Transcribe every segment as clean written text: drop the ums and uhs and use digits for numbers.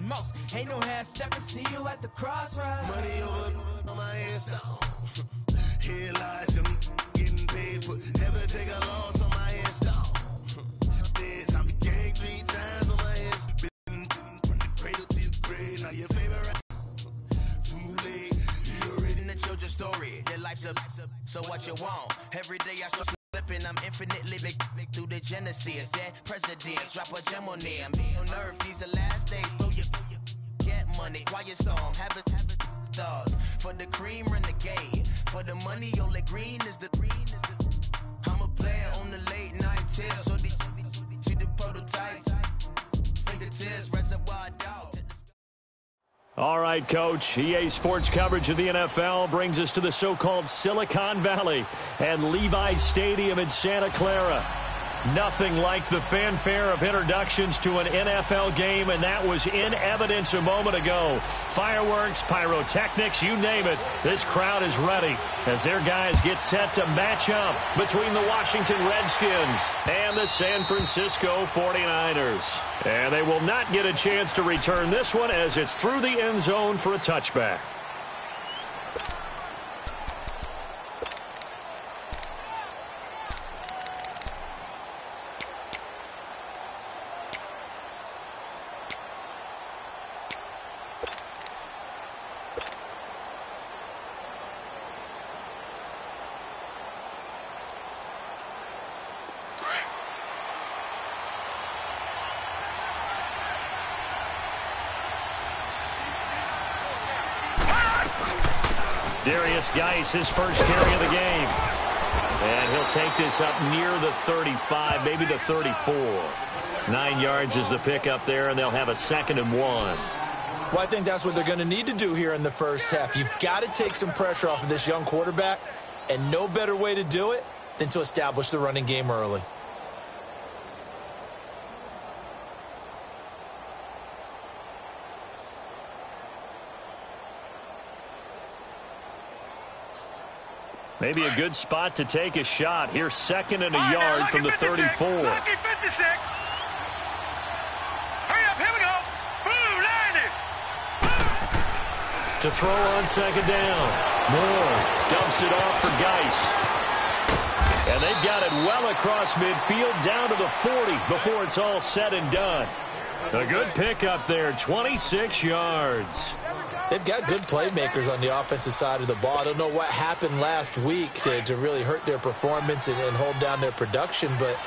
most. Ain't no half stepping, see you at the crossroads. Money over on my install. Here lies them getting paid for. Never take a loss on my install. This, I be gang 3 times on my install. From the cradle to the grave, now your favorite. Too late, you already know your story. Your life's up, so what you want? Every day I start slipping, I'm infinitely big through the genesis. Dead presidents, drop a gem on them. On earth, these the last days. Throw your get money, quiet storm, have it thoughts. For the cream, renegade. For the money, only green is the. I'm a player on the late night tip. So these see the prototype. Fingertips, reservoir dog. All right, Coach. EA Sports coverage of the NFL brings us to the so-called Silicon Valley and Levi's Stadium in Santa Clara. Nothing like the fanfare of introductions to an NFL game, and that was in evidence a moment ago. Fireworks, pyrotechnics, you name it. This crowd is ready as their guys get set to match up between the Washington Redskins and the San Francisco 49ers. And they will not get a chance to return this one as it's through the end zone for a touchback. Darius Geis, his first carry of the game. And he'll take this up near the 35, maybe the 34. 9 yards is the pickup there, and they'll have a 2nd and 1. Well, I think that's what they're going to need to do here in the first half. You've got to take some pressure off of this young quarterback, and no better way to do it than to establish the running game early. Maybe a good spot to take a shot. Here's 2nd and a yard from the 34. Hurry up, here we go. Boo, Landy. To throw on 2nd down. Moore dumps it off for Geis. And they've got it well across midfield down to the 40 before it's all said and done. A good pickup there, 26 yards. They've got good playmakers on the offensive side of the ball. I don't know what happened last week to really hurt their performance and hold down their production, but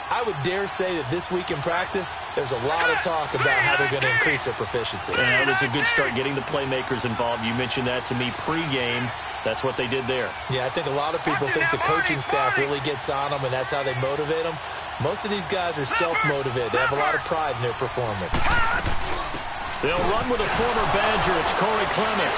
I would dare say that this week in practice, there's a lot of talk about how they're going to increase their proficiency. Yeah, it was a good start getting the playmakers involved. You mentioned that to me pregame. That's what they did there. Yeah, I think a lot of people think the coaching staff really gets on them, and that's how they motivate them. Most of these guys are self-motivated. They have a lot of pride in their performance. They'll run with a former Badger. It's Corey Clement.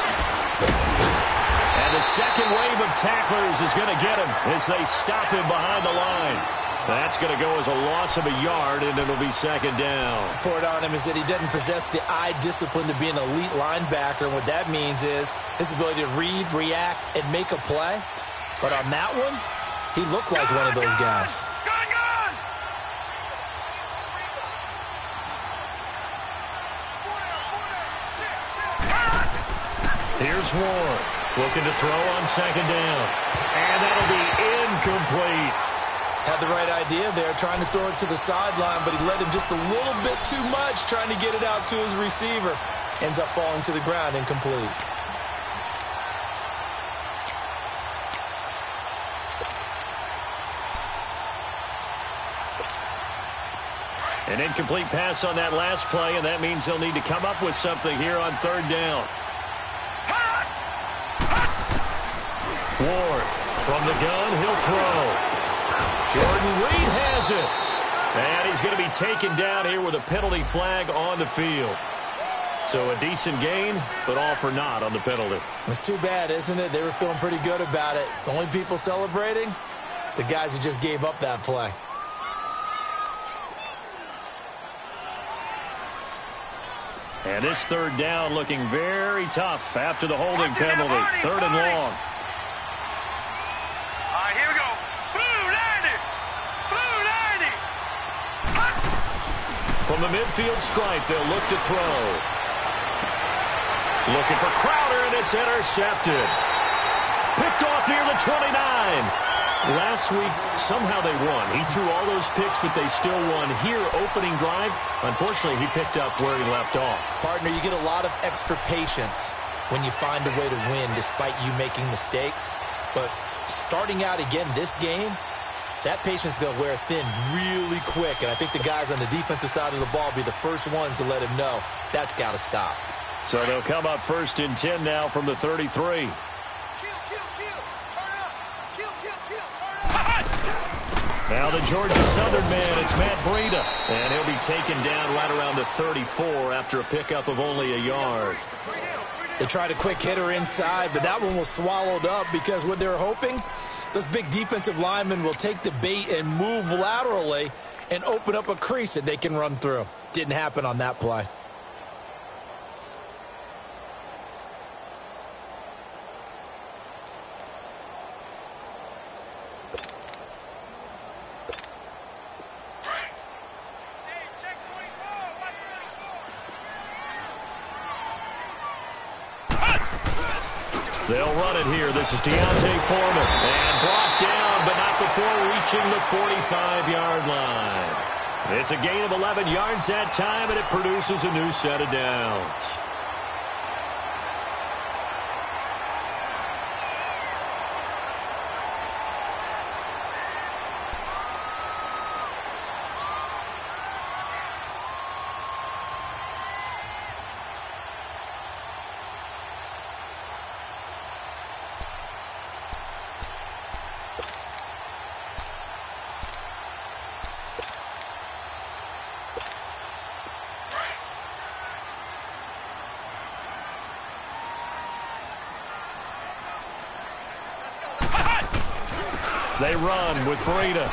And the second wave of tacklers is going to get him as they stop him behind the line. That's going to go as a loss of a yard, and it'll be 2nd down. The report on him is that he doesn't possess the eye discipline to be an elite linebacker. And what that means is his ability to read, react, and make a play. But on that one, he looked like one of those guys. Here's Ward, looking to throw on 2nd down. And that'll be incomplete. Had the right idea there, trying to throw it to the sideline, but he led him just a little bit too much, trying to get it out to his receiver. Ends up falling to the ground, incomplete. An incomplete pass on that last play, and that means they'll need to come up with something here on 3rd down. Ward from the gun, he'll throw. Jordan Reed has it. And he's going to be taken down here with a penalty flag on the field. So a decent gain, but all for naught on the penalty. It's too bad, isn't it? They were feeling pretty good about it. The only people celebrating, the guys who just gave up that play. And this 3rd down looking very tough after the holding penalty. 3rd and long. Here we go. Blue Landy. Blue Landy. From the midfield stripe, they'll look to throw. Looking for Crowder, and it's intercepted. Picked off near the 29. Last week, somehow they won. He threw all those picks, but they still won. Here, opening drive, unfortunately, he picked up where he left off. Partner, you get a lot of extra patience when you find a way to win despite you making mistakes. But starting out again this game, that patience is going to wear thin really quick. And I think the guys on the defensive side of the ball will be the first ones to let him know that's got to stop. So they'll come up 1st and 10 now from the 33. Now the Georgia Southern man, it's Matt Breida. And he'll be taken down right around the 34 after a pickup of only a yard. They tried a quick hitter inside, but that one was swallowed up because what they're hoping, those big defensive linemen will take the bait and move laterally and open up a crease that they can run through. Didn't happen on that play. They'll run it here. This is Deontay Foreman. And brought down, but not before reaching the 45-yard line. It's a gain of 11 yards that time, and it produces a new set of downs. They run with Breida.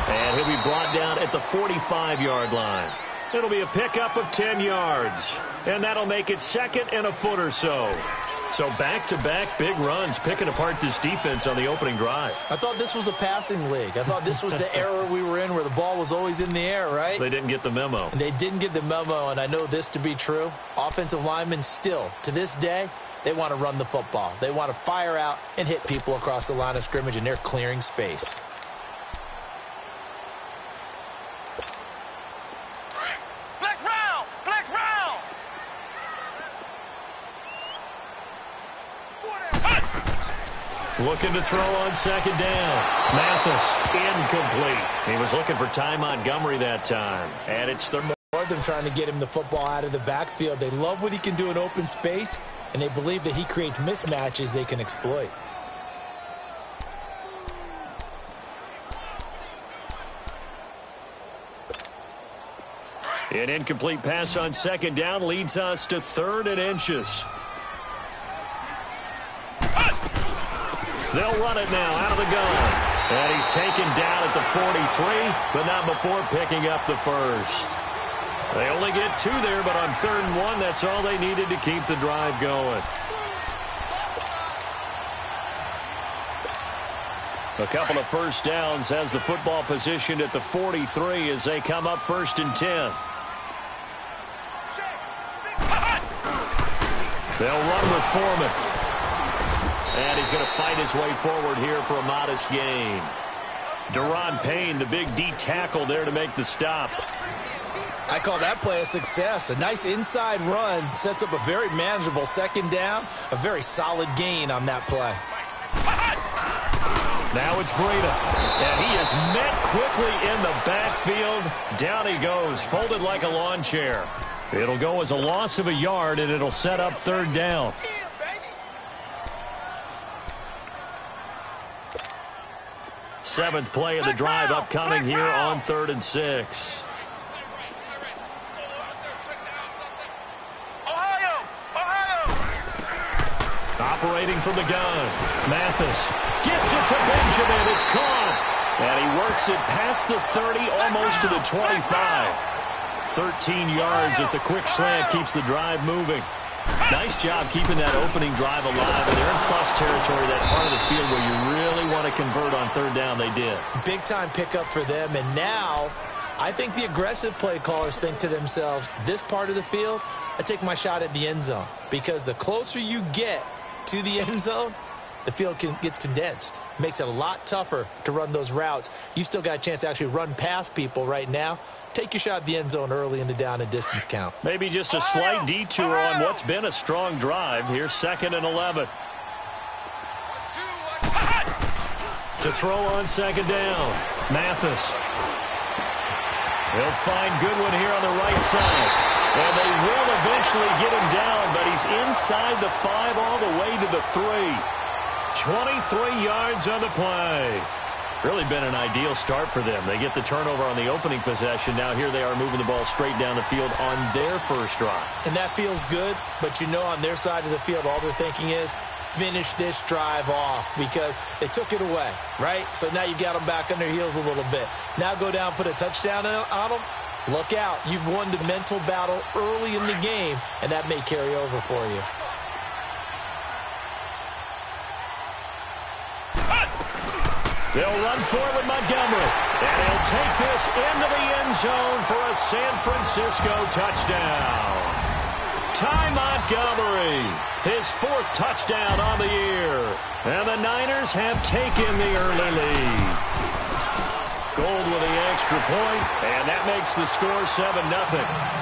And he'll be brought down at the 45-yard line. It'll be a pickup of 10 yards. And that'll make it 2nd and a foot or so. So back-to-back big runs picking apart this defense on the opening drive. I thought this was a passing league. I thought this was the era we were in where the ball was always in the air, right? They didn't get the memo. They didn't get the memo, and I know this to be true. Offensive linemen still, to this day, they want to run the football. They want to fire out and hit people across the line of scrimmage, and they're clearing space. Flex round! Flex round! Looking to throw on 2nd down. Mathis, incomplete. He was looking for Ty Montgomery that time. And it's the More of them trying to get him the football out of the backfield. They love what he can do in open space, and they believe that he creates mismatches they can exploit. An incomplete pass on 2nd down leads us to 3rd and inches. They'll run it now out of the gun. And he's taken down at the 43, but not before picking up the first. They only get 2 there, but on 3rd and 1, that's all they needed to keep the drive going. A couple of first downs has the football positioned at the 43 as they come up 1st and 10. They'll run with Foreman. And he's going to fight his way forward here for a modest gain. Deron Payne, the big D tackle there to make the stop. I call that play a success. A nice inside run sets up a very manageable 2nd down. A very solid gain on that play. Now it's Breida. And he is met quickly in the backfield. Down he goes, folded like a lawn chair. It'll go as a loss of a yard, and it'll set up 3rd down. Seventh play of the drive upcoming here on 3rd and 6. Operating from the gun. Mathis gets it to Benjamin. It's caught. And he works it past the 30, almost to the 25. 13 yards as the quick slant keeps the drive moving. Nice job keeping that opening drive alive. And they're in plus territory, that part of the field where you really want to convert on 3rd down. They did. Big time pickup for them. And now I think the aggressive play callers think to themselves, this part of the field, I take my shot at the end zone. Because the closer you get to the end zone, the field gets condensed. Makes it a lot tougher to run those routes. You still got a chance to actually run past people right now. Take your shot at the end zone early in the down and distance count. Maybe just a slight detour on what's been a strong drive. Here's 2nd and 11. To throw on 2nd down. Mathis. He'll find Goodwin here on the right side. And they will eventually get him down, but he's inside the 5 all the way to the 3. 23 yards on the play. Really been an ideal start for them. They get the turnover on the opening possession. Now here they are moving the ball straight down the field on their first drive. And that feels good, but you know on their side of the field all they're thinking is finish this drive off because they took it away, right? So now you got them back on their heels a little bit. Now go down, put a touchdown on them. Look out. You've won the mental battle early in the game, and that may carry over for you. They'll run forward Montgomery, and he'll take this into the end zone for a San Francisco touchdown. Ty Montgomery, his 4th touchdown on the year. And the Niners have taken the early lead. Gold with the extra point, and that makes the score 7-0.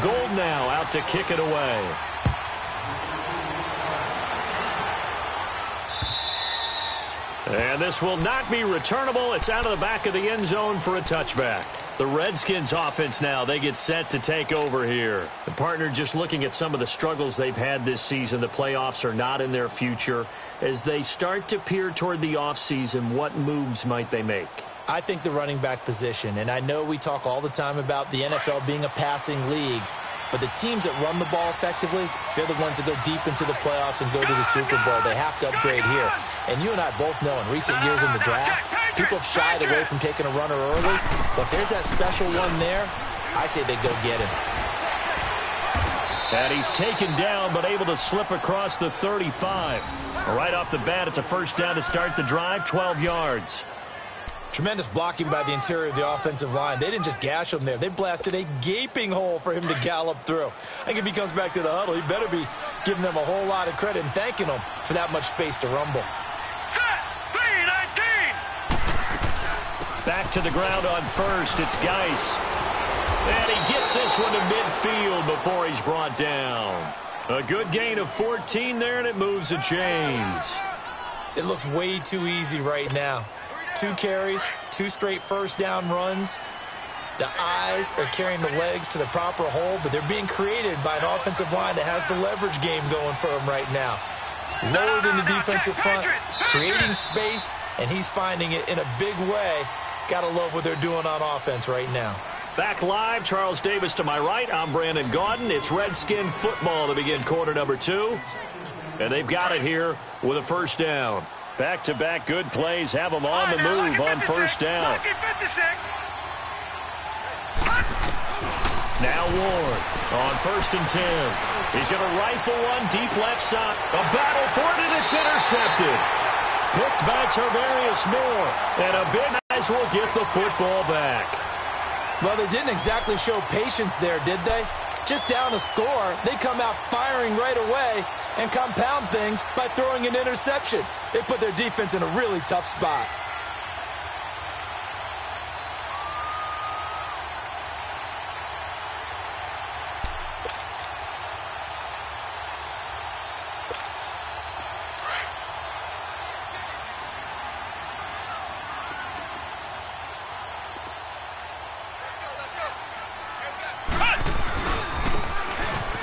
Gold now out to kick it away. And this will not be returnable. It's out of the back of the end zone for a touchback. The Redskins offense now, they get set to take over here. The partner just looking at some of the struggles they've had this season. The playoffs are not in their future. As they start to peer toward the offseason, what moves might they make? I think the running back position, and I know we talk all the time about the NFL being a passing league, but the teams that run the ball effectively, they're the ones that go deep into the playoffs and go to the Super Bowl. They have to upgrade here. And you and I both know in recent years in the draft, people have shied away from taking a runner early. But there's that special one there. I say they go get him. And he's taken down but able to slip across the 35. Right off the bat, it's a first down to start the drive, 12 yards. Tremendous blocking by the interior of the offensive line. They didn't just gash him there. They blasted a gaping hole for him to gallop through. I think if he comes back to the huddle, he better be giving them a whole lot of credit and thanking them for that much space to rumble. Back to the ground on first. It's Geis. And he gets this one to midfield before he's brought down. A good gain of 14 there, and it moves the chains. It looks way too easy right now. 2 carries, 2 straight first down runs. The eyes are carrying the legs to the proper hole, but they're being created by an offensive line that has the leverage game going for them right now. Lower than the defensive front, creating space, and he's finding it in a big way. Gotta love what they're doing on offense right now. Back live, Charles Davis to my right. I'm Brandon Gaudin. It's Redskin football to begin quarter number 2. And they've got it here with a first down. Back-to-back good plays have them on the move on first down. Now Ward on 1st and 10. He's going to rifle one deep left side. A battle for it, and it's intercepted. Picked by Tarvarius Moore. And a big guys will get the football back. Well, they didn't exactly show patience there, did they? Just down a score, they come out firing right away and compound things by throwing an interception. They put their defense in a really tough spot.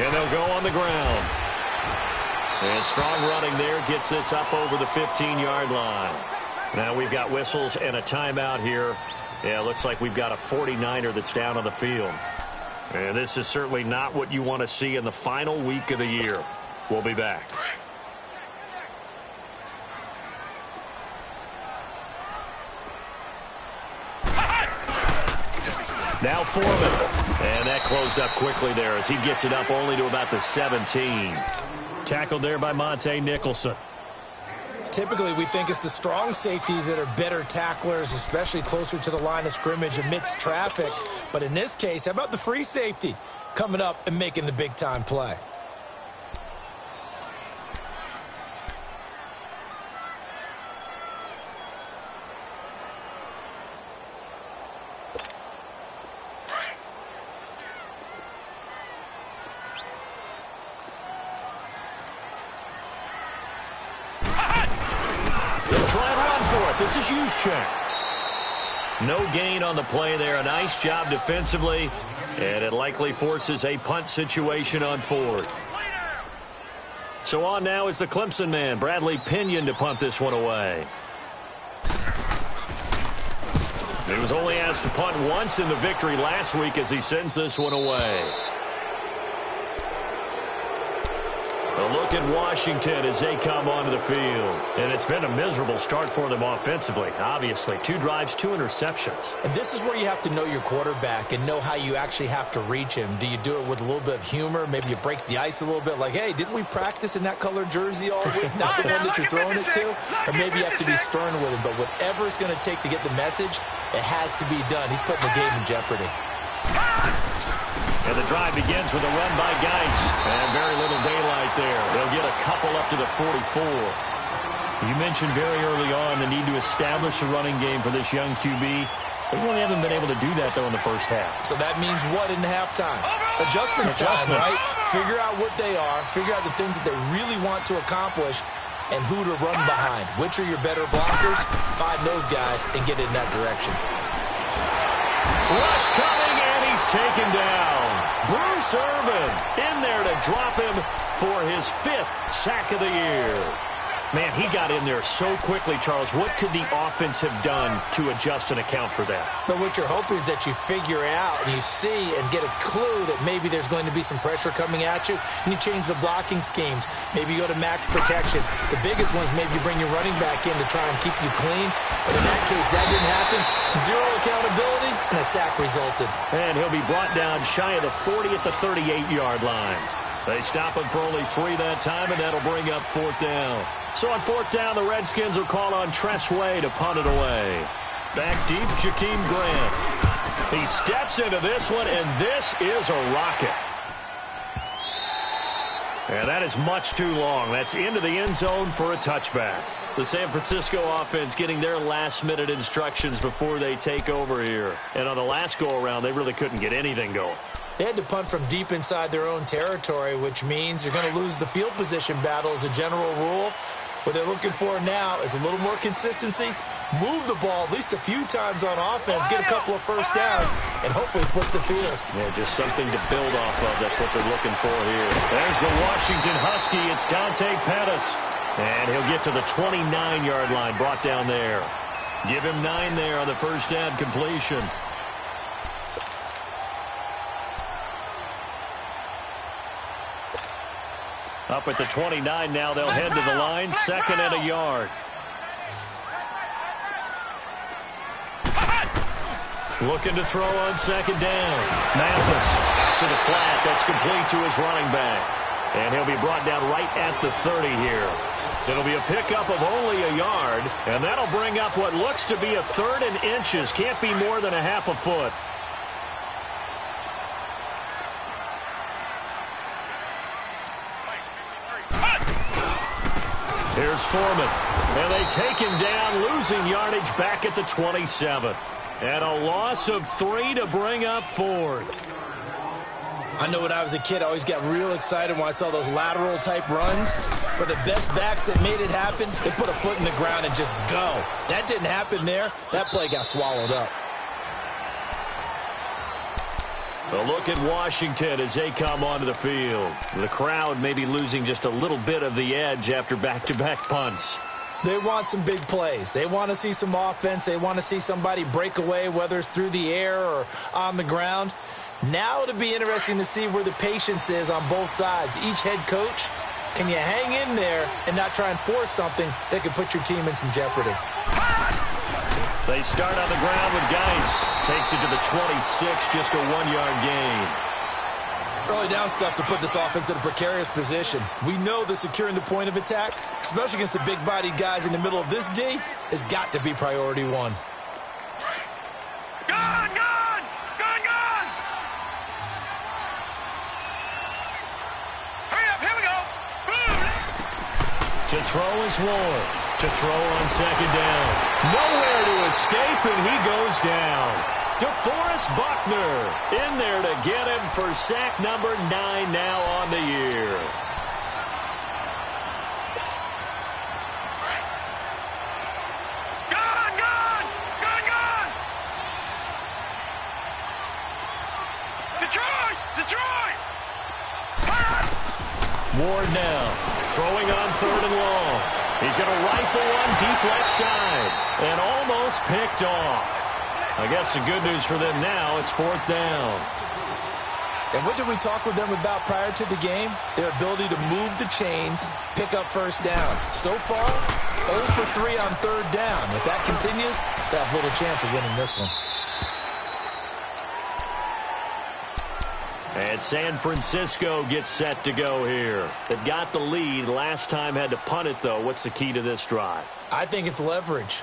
And they'll go on the ground. And strong running there gets this up over the 15-yard line. Now we've got whistles and a timeout here. Yeah, it looks like we've got a 49er that's down on the field. And this is certainly not what you want to see in the final week of the year. We'll be back. Now Foreman. And that closed up quickly there as he gets it up only to about the 17. Tackled there by Monte Nicholson. Typically, we think it's the strong safeties that are better tacklers, especially closer to the line of scrimmage amidst traffic. But in this case, how about the free safety coming up and making the big-time play? This is Juszczyk. No gain on the play there. A nice job defensively. And it likely forces a punt situation on fourth. So on now is the Clemson man, Bradley Pinion, to punt this one away. He was only asked to punt once in the victory last week as he sends this one away. A look at Washington as they come onto the field. And it's been a miserable start for them offensively. Obviously, 2 drives, 2 interceptions. And this is where you have to know your quarterback and know how you actually have to reach him. Do you do it with a little bit of humor? Maybe you break the ice a little bit like, hey, didn't we practice in that color jersey all week? Not the one that you're throwing it to? Or maybe you have to be stern with him. But whatever it's going to take to get the message, it has to be done. He's putting the game in jeopardy. And the drive begins with a run by Geis. And very little daylight there. They'll get a couple up to the 44. You mentioned very early on the need to establish a running game for this young QB. They really haven't been able to do that, though, in the first half. So that means what in halftime? Adjustments time, right? Figure out what they are. Figure out the things that they really want to accomplish and who to run behind. Which are your better blockers? Find those guys and get in that direction. Rush coming, and he's taken down. Bruce Irvin in there to drop him for his 5th sack of the year. Man, he got in there so quickly, Charles. What could the offense have done to adjust and account for that? But what you're hoping is that you figure out and you see and get a clue that maybe there's going to be some pressure coming at you, and you change the blocking schemes. Maybe you go to max protection. The biggest ones, maybe you bring your running back in to try and keep you clean. But in that case, that didn't happen. 0 accountability, and a sack resulted. And he'll be brought down shy of the 40 at the 38-yard line. They stop him for only 3 that time, and that'll bring up 4th down. So on 4th down, the Redskins will call on Tress Way to punt it away. Back deep, Jakeem Grant. He steps into this one, and this is a rocket. And that is much too long. That's into the end zone for a touchback. The San Francisco offense getting their last-minute instructions before they take over here. And on the last go-around, they really couldn't get anything going. They had to punt from deep inside their own territory, which means you're going to lose the field position battle as a general rule. What they're looking for now is a little more consistency, move the ball at least a few times on offense, get a couple of first downs, and hopefully flip the field. Yeah, just something to build off of. That's what they're looking for here. There's the Washington Husky. It's Dante Pettis. And he'll get to the 29-yard line, brought down there. Give him 9 there on the first down completion. Up at the 29 now, they'll head to the line. 2nd and a yard. Looking to throw on 2nd down. Mathis out to the flat. That's complete to his running back. And he'll be brought down right at the 30 here. It'll be a pickup of only a yard, and that'll bring up what looks to be a 3rd and inches. Can't be more than a half a foot. Here's Foreman. And they take him down, losing yardage back at the 27. And a loss of 3 to bring up 4th. I know when I was a kid, I always got real excited when I saw those lateral-type runs. But the best backs that made it happen, they put a foot in the ground and just go. That didn't happen there. That play got swallowed up. A look at Washington as they come onto the field. The crowd may be losing just a little bit of the edge after back-to-back punts. They want some big plays. They want to see some offense. They want to see somebody break away, whether it's through the air or on the ground. Now it'll be interesting to see where the patience is on both sides. Each head coach, can you hang in there and not try and force something that could put your team in some jeopardy? They They start on the ground with Geis. Takes it to the 26, just a 1-yard gain. Early down stuff to put this offense in a precarious position. We know that securing the point of attack, especially against the big-bodied guys in the middle of this D, has got to be priority one. Gone! Gone! Gone! Gone! Hurry up! Here we go! Boom! To throw is Ward. To throw on second down. Nowhere to escape, and he goes down. DeForest Buckner in there to get him for sack number 9 now on the year. Gone! Gone! Gone! Gone! Detroit! Detroit! Ward now throwing on 3rd and long. He's going to rifle one deep left side and almost picked off. I guess the good news for them now, it's 4th down. And what did we talk with them about prior to the game? Their ability to move the chains, pick up first downs. So far, 0 for 3 on 3rd down. If that continues, they have little chance of winning this one. And San Francisco gets set to go here. They've got the lead. Last time had to punt it, though. What's the key to this drive? I think it's leverage.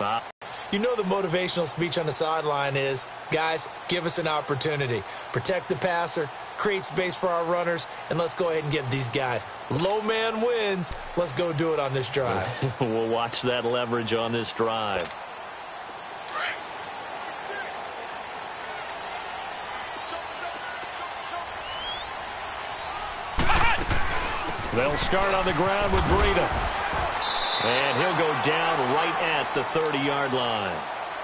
You know the motivational speech on the sideline is, guys, give us an opportunity. Protect the passer, create space for our runners, and let's go ahead and get these guys. Low man wins. Let's go do it on this drive. We'll watch that leverage on this drive. They'll start on the ground with Breida. And he'll go down right at the 30-yard line.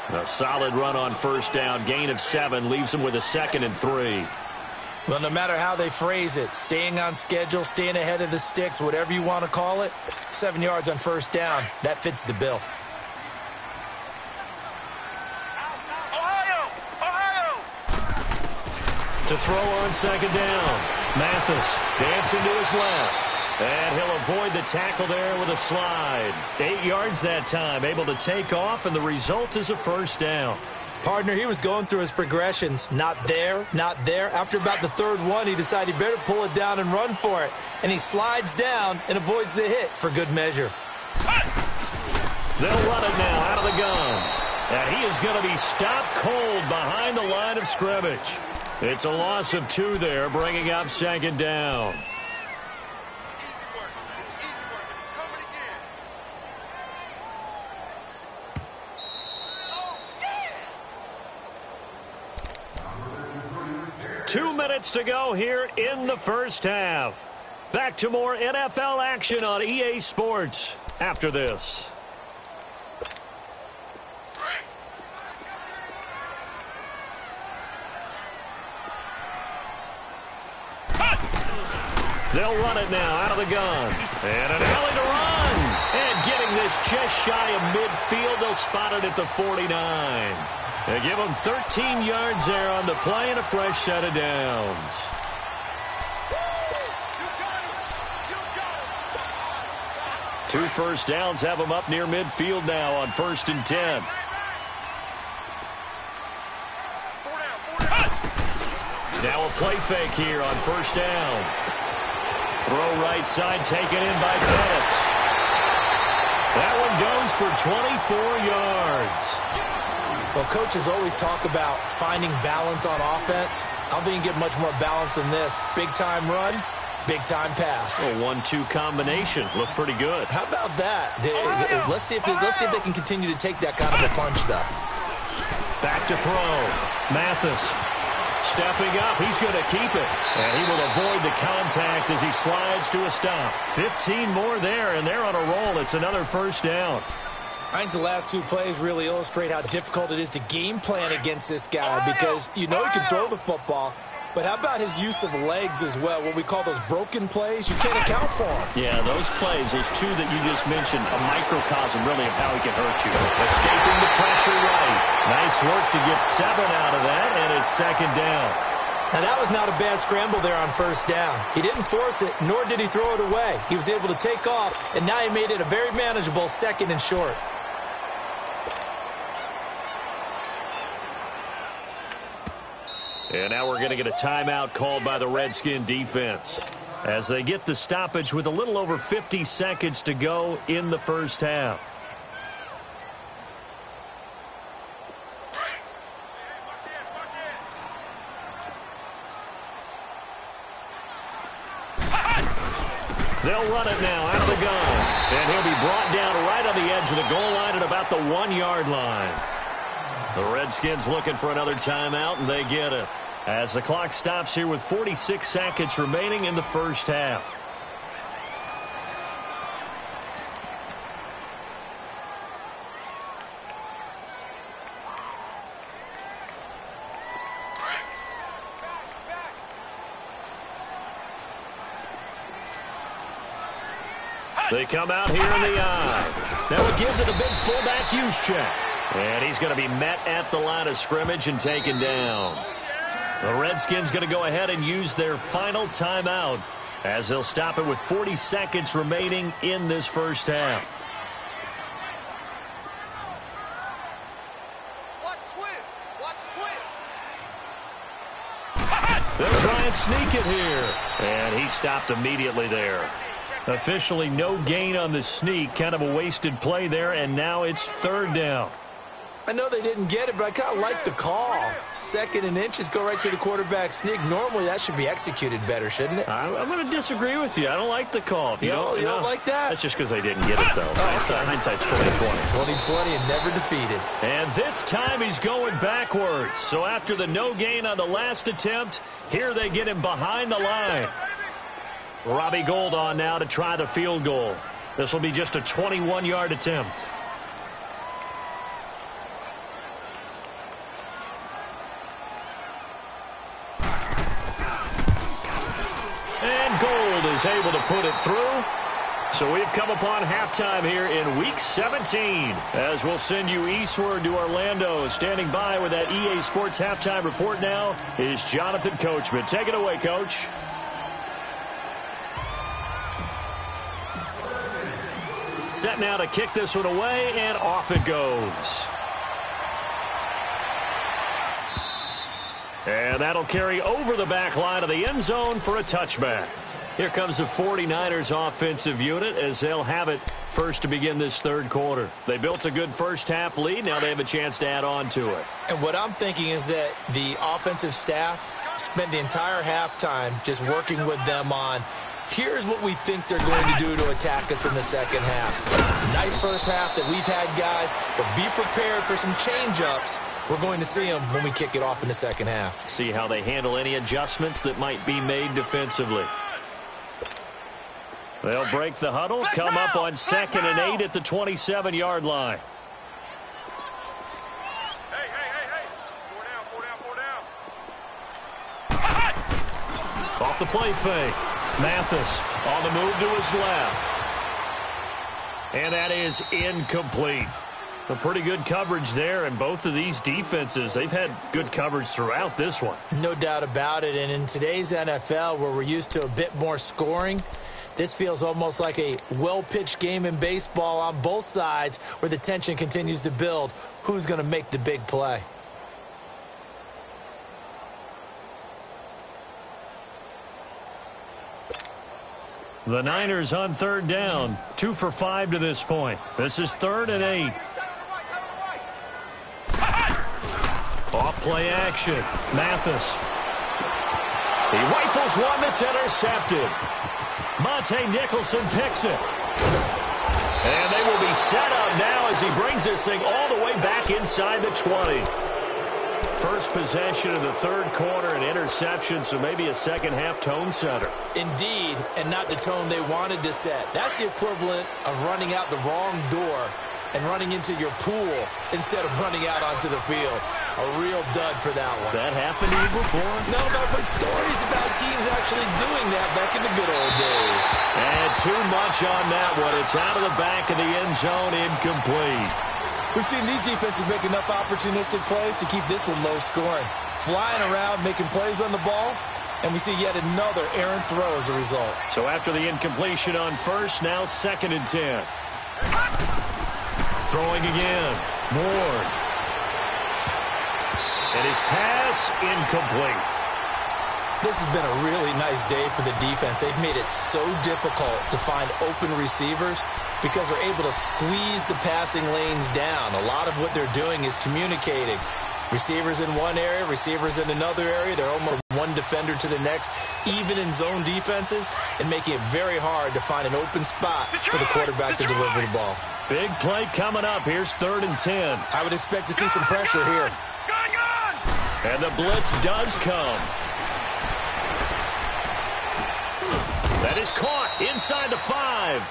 A solid run on first down. Gain of 7 leaves him with a 2nd and 3. Well, no matter how they phrase it, staying on schedule, staying ahead of the sticks, whatever you want to call it, 7 yards on first down, that fits the bill. Ohio! Ohio! To throw on second down. Mathis dancing to his left. And he'll avoid the tackle there with a slide. 8 yards that time, able to take off, and the result is a first down. Partner, he was going through his progressions. Not there, not there. After about the 3rd one, he decided he better pull it down and run for it. And he slides down and avoids the hit for good measure. They'll run it now out of the gun. And he is going to be stopped cold behind the line of scrimmage. It's a loss of 2 there, bringing up second down. Two minutes to go here in the first half. Back to more NFL action on EA Sports after this. They'll run it now out of the gun. And an alley to run. And getting this just shy of midfield. They'll spot it at the 49. They give them 13 yards there on the play and a fresh set of downs. Two first downs have them up near midfield now on 1st and 10. Now a play fake here on first down. Throw right side, taken in by Pettis. That one goes for 24 yards. Well, coaches always talk about finding balance on offense. I don't think you can get much more balance than this. Big-time run, big-time pass. A 1-2 combination. Looked pretty good. How about that? Let's see if they can continue to take that kind of a punch, though. Back to throw. Mathis stepping up. He's going to keep it. And he will avoid the contact as he slides to a stop. 15 more there, and they're on a roll. It's another first down. I think the last 2 plays really illustrate how difficult it is to game plan against this guy because you know he can throw the football, but how about his use of legs as well, what we call those broken plays? You can't account for them. Yeah, those plays, those 2 that you just mentioned, a microcosm really of how he can hurt you. Escaping the pressure right. Nice work to get 7 out of that, and it's second down. Now, that was not a bad scramble there on first down. He didn't force it, nor did he throw it away. He was able to take off, and now he made it a very manageable 2nd and short. And now we're going to get a timeout called by the Redskin defense as they get the stoppage with a little over 50 seconds to go in the first half. They'll run it now out of the gun. And he'll be brought down right on the edge of the goal line at about the 1-yard line. The Redskins looking for another timeout, and they get it. As the clock stops here with 46 seconds remaining in the first half. They come out here in the eye. That would give to the big fullback Juszczyk. And he's going to be met at the line of scrimmage and taken down. The Redskins going to go ahead and use their final timeout as they'll stop it with 40 seconds remaining in this first half. Watch twist. Watch twist. They'll try and sneak it here. And he stopped immediately there. Officially no gain on the sneak. Kind of a wasted play there, and now it's third down. I know they didn't get it, but I kind of like the call. 2nd and inches, go right to the quarterback sneak. Normally, that should be executed better, shouldn't it? I'm going to disagree with you. I don't like the call. You don't like that? That's just because they didn't get it, though. Hindsight's 20/20. 20/20 and never defeated. And this time he's going backwards. So after the no gain on the last attempt, here they get him behind the line. Robbie Gould on now to try the field goal. This will be just a 21-yard attempt. And Gould is able to put it through. So we've come upon halftime here in Week 17. As we'll send you eastward to Orlando. Standing by with that EA Sports halftime report now is Jonathan Coachman. Take it away, Coach. Set now to kick this one away, and off it goes. And that'll carry over the back line of the end zone for a touchback. Here comes the 49ers offensive unit as they'll have it first to begin this third quarter. They built a good first half lead. Now they have a chance to add on to it. And what I'm thinking is that the offensive staff spent the entire halftime just working with them on, here's what we think they're going to do to attack us in the second half. Nice first half that we've had, guys, but be prepared for some change-ups. We're going to see them when we kick it off in the second half. See how they handle any adjustments that might be made defensively. They'll break the huddle, come up on 2nd and 8 at the 27-yard line. Hey. 4 down. Off the play fake. Mathis on the move to his left. And that is incomplete. A pretty good coverage there, and both of these defenses, they've had good coverage throughout this one. No doubt about it, and in today's NFL, where we're used to a bit more scoring, this feels almost like a well-pitched game in baseball on both sides where the tension continues to build. Who's going to make the big play? The Niners on third down, 2 for 5 to this point. This is 3rd and 8. Off play action. Mathis. He rifles one that's intercepted. Monte Nicholson picks it. And they will be set up now as he brings this thing all the way back inside the 20. First possession of the third quarter, an interception, so maybe a second half tone setter. Indeed, and not the tone they wanted to set. That's the equivalent of running out the wrong door and running into your pool instead of running out onto the field. A real dud for that one. Has that happened to you before? No, but stories about teams actually doing that back in the good old days. And too much on that one. It's out of the back of the end zone, incomplete. We've seen these defenses make enough opportunistic plays to keep this one low scoring. Flying around, making plays on the ball, and we see yet another errant throw as a result. So after the incompletion on first, now 2nd and 10. Throwing again. Ward. And his pass incomplete. This has been a really nice day for the defense. They've made it so difficult to find open receivers because they're able to squeeze the passing lanes down. A lot of what they're doing is communicating. Receivers in one area, receivers in another area. They're almost one defender to the next, even in zone defenses, and making it very hard to find an open spot for the quarterback to deliver the ball. Big play coming up. Here's 3rd and 10. I would expect to see some pressure here. And the blitz does come. That is caught inside the 5.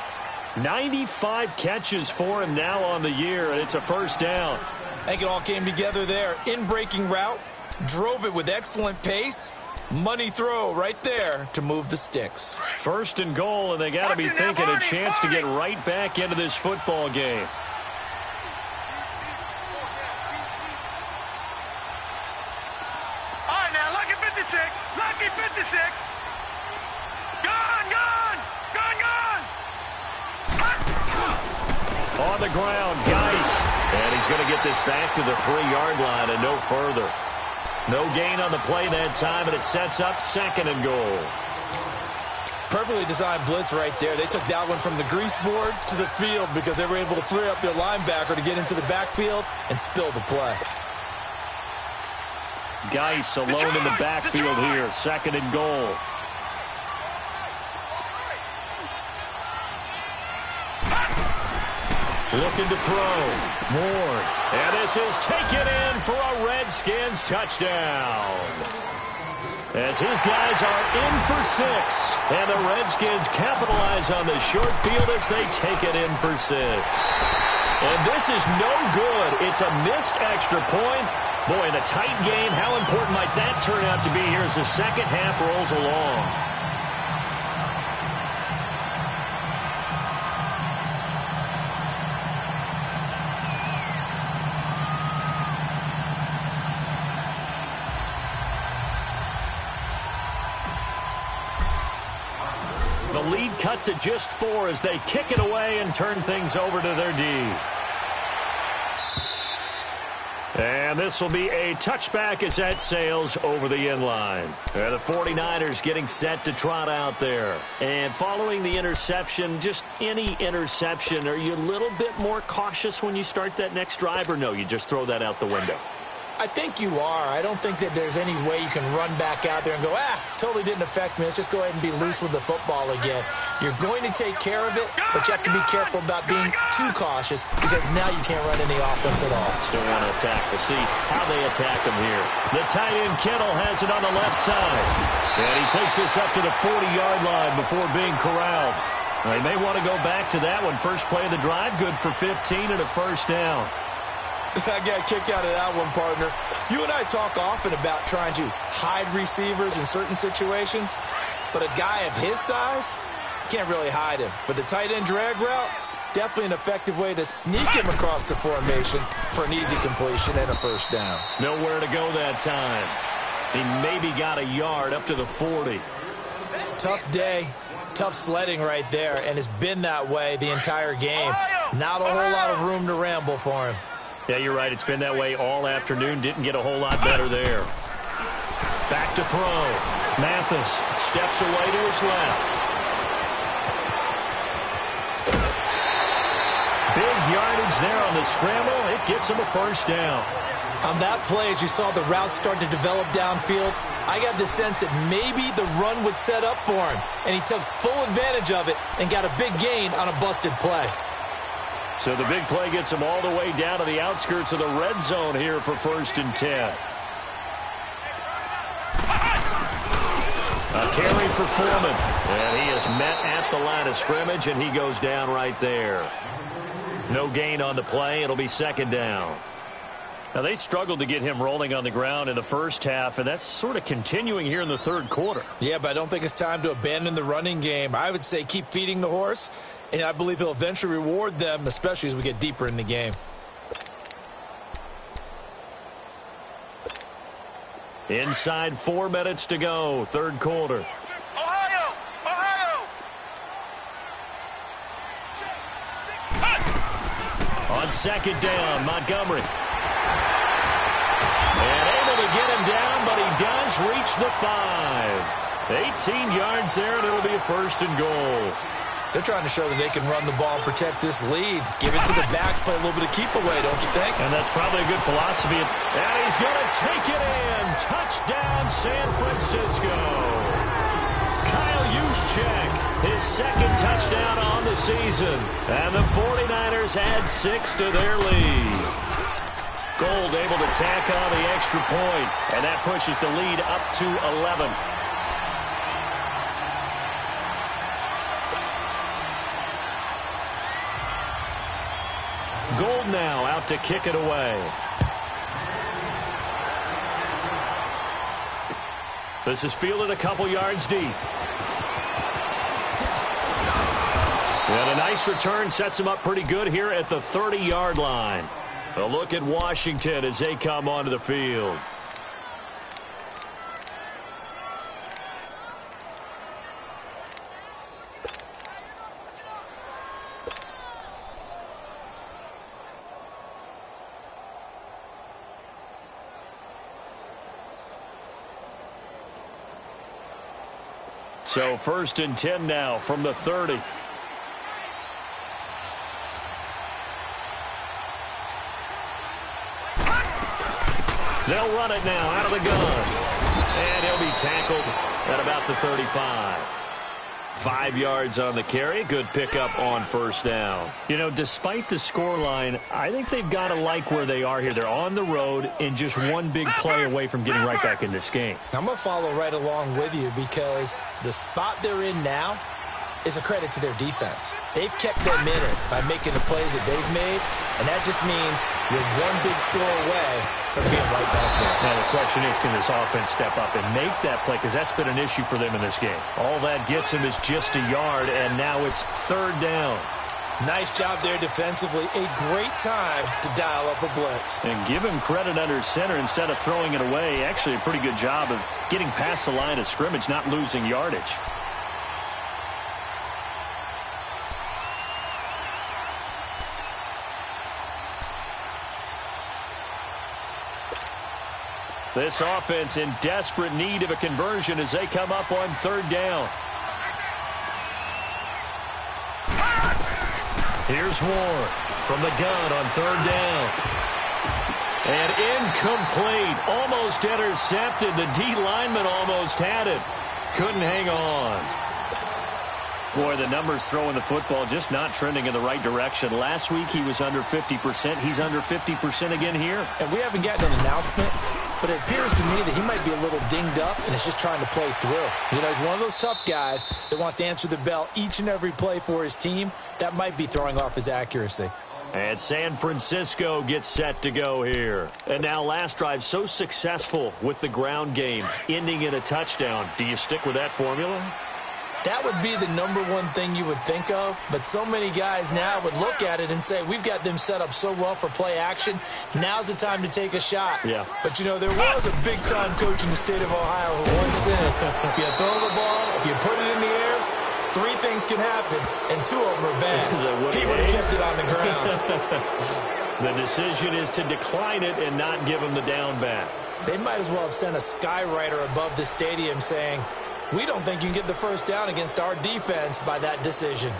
95 catches for him now on the year, and it's a first down. I think it all came together there. In-breaking route, drove it with excellent pace. Money throw right there to move the sticks. 1st and goal, and they got to be thinking a chance to get right back into this football game. All right, now, lucky 56. Lucky 56. On the ground, Geis. And he's going to get this back to the 3-yard line and no further. No gain on the play that time, and it sets up 2nd and goal. Perfectly designed blitz right there. They took that one from the grease board to the field because they were able to free up their linebacker to get into the backfield and spill the play. Geis alone in the backfield here, 2nd and goal. Looking to throw. Ward. And this is taken in for a Redskins touchdown. As his guys are in for 6. And the Redskins capitalize on the short field as they take it in for 6. And this is no good. It's a missed extra point. Boy, in a tight game, how important might that turn out to be here as the second half rolls along? The lead cut to just 4 as they kick it away and turn things over to their D. And this will be a touchback as that sails over the end line. The 49ers getting set to trot out there. And following the interception, just any interception, are you a little bit more cautious when you start that next drive, or no, you just throw that out the window? I think you are. I don't think that there's any way you can run back out there and go, totally didn't affect me. Let's just go ahead and be loose with the football again. You're going to take care of it, but you have to be careful about being too cautious because now you can't run any offense at all. Still want to attack. We'll see how they attack him here. The tight end Kittle has it on the left side. And he takes this up to the 40-yard line before being corralled. They may want to go back to that one. First play of the drive, good for 15 and a first down. I got a kick out of that one, partner. You and I talk often about trying to hide receivers in certain situations, but a guy of his size can't really hide him. But the tight end drag route, definitely an effective way to sneak him across the formation for an easy completion and a first down. Nowhere to go that time. He maybe got a yard up to the 40. Tough day, tough sledding right there, and it's been that way the entire game. Not a whole lot of room to ramble for him. Yeah, you're right. It's been that way all afternoon. Didn't get a whole lot better there. Back to throw. Mathis steps away to his left. Big yardage there on the scramble. It gets him a first down. On that play, as you saw the route start to develop downfield, I got the sense that maybe the run would set up for him, and he took full advantage of it and got a big gain on a busted play. So the big play gets him all the way down to the outskirts of the red zone here for 1st and 10. A carry for Foreman. And he is met at the line of scrimmage, and he goes down right there. No gain on the play. It'll be 2nd down. Now, they struggled to get him rolling on the ground in the first half, and that's sort of continuing here in the 3rd quarter. Yeah, but I don't think it's time to abandon the running game. I would say keep feeding the horse, and I believe he'll eventually reward them, especially as we get deeper in the game. Inside 4 minutes to go, 3rd quarter. Ohio! On 2nd down, Montgomery. And able to get him down, but he does reach the 5. 18 yards there, and it'll be a 1st and goal. They're trying to show that they can run the ball and protect this lead. Give it to the backs, play a little bit of keep away, don't you think? And that's probably a good philosophy. And he's going to take it in. Touchdown, San Francisco. Kyle Juszczyk, his 2nd touchdown on the season. And the 49ers add 6 to their lead. Gold able to tack on the extra point, and that pushes the lead up to 11. Gold now out to kick it away. This is fielded a couple yards deep. And a nice return sets him up pretty good here at the 30-yard line. A look at Washington as they come onto the field. So 1st and 10 now from the 30. They'll run it now out of the gun. And he'll be tackled at about the 35. 5 yards on the carry. Good pickup on 1st down. You know, despite the scoreline, I think they've got to like where they are here. They're on the road and just one big play away from getting right back in this game. I'm going to follow right along with you because the spot they're in now is a credit to their defense. They've kept them in it by making the plays that they've made, and that just means you're one big score away from being right back there. Now the question is, can this offense step up and make that play? Because that's been an issue for them in this game. All that gets him is just a yard, and now it's 3rd down. Nice job there defensively. A great time to dial up a blitz. And give him credit under center instead of throwing it away. Actually a pretty good job of getting past the line of scrimmage, not losing yardage. This offense in desperate need of a conversion as they come up on 3rd down. Here's Ward from the gun on 3rd down. And incomplete. Almost intercepted. The D lineman almost had it. Couldn't hang on. Boy, the numbers throwing the football just not trending in the right direction. Last week he was under 50%. He's under 50% again here. And we haven't gotten an announcement, but it appears to me that he might be a little dinged up and is just trying to play through. You know, he's one of those tough guys that wants to answer the bell each and every play for his team. That might be throwing off his accuracy. And San Francisco gets set to go here. And now last drive so successful with the ground game, ending in a touchdown. Do you stick with that formula? That would be the #1 thing you would think of, but so many guys now would look at it and say, we've got them set up so well for play action. Now's the time to take a shot. Yeah. But, you know, there was a big-time coach in the state of Ohio who once said, if you throw the ball, if you put it in the air, 3 things can happen, and 2 of them are bad. He would have kept it on the ground. The decision is to decline it and not give him the down back. They might as well have sent a skywriter above the stadium saying, we don't think you can get the 1st down against our defense by that decision.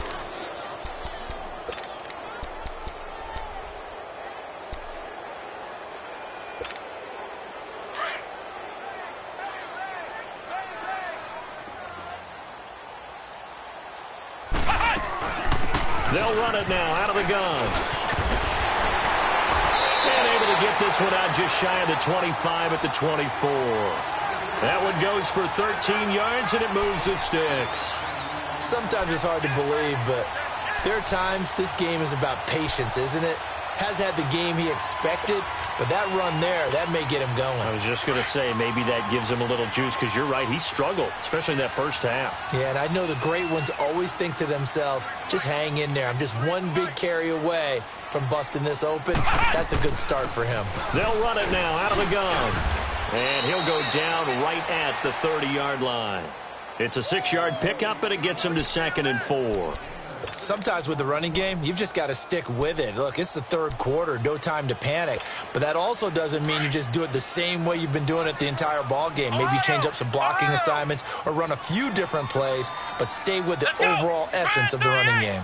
They'll run it now out of the gun. And able to get this one out just shy of the 25 at the 24. That one goes for 13 yards, and it moves the sticks. Sometimes it's hard to believe, but there are times this game is about patience, isn't it? Has had the game he expected, but that run there, that may get him going. I was just going to say, maybe that gives him a little juice, because you're right, he struggled, especially in that first half. Yeah, and I know the great ones always think to themselves, just hang in there. I'm just one big carry away from busting this open. That's a good start for him. They'll run it now out of the gun. And he'll go down right at the 30-yard line. It's a 6-yard pickup, and it gets him to 2nd and 4. Sometimes with the running game, you've just got to stick with it. Look, it's the third quarter, no time to panic. But that also doesn't mean you just do it the same way you've been doing it the entire ball game. Maybe change up some blocking assignments or run a few different plays, but stay with the overall essence of the running game.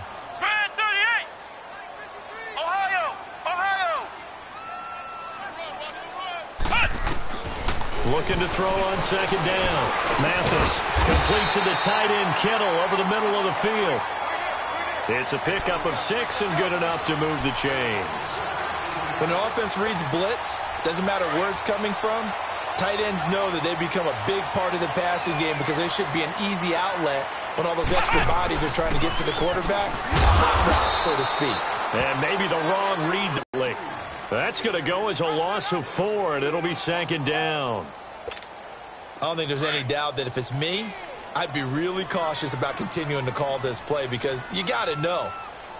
Looking to throw on second down. Mathis complete to the tight end Kittle over the middle of the field. It's a pickup of 6 and good enough to move the chains. When the offense reads blitz, doesn't matter where it's coming from, tight ends know that they become a big part of the passing game because they should be an easy outlet when all those extra bodies are trying to get to the quarterback. A hot route, so to speak. And maybe the wrong read. That's going to go as a loss of 4, and it'll be second down. I don't think there's any doubt that if it's me, I'd be really cautious about continuing to call this play because you got to know,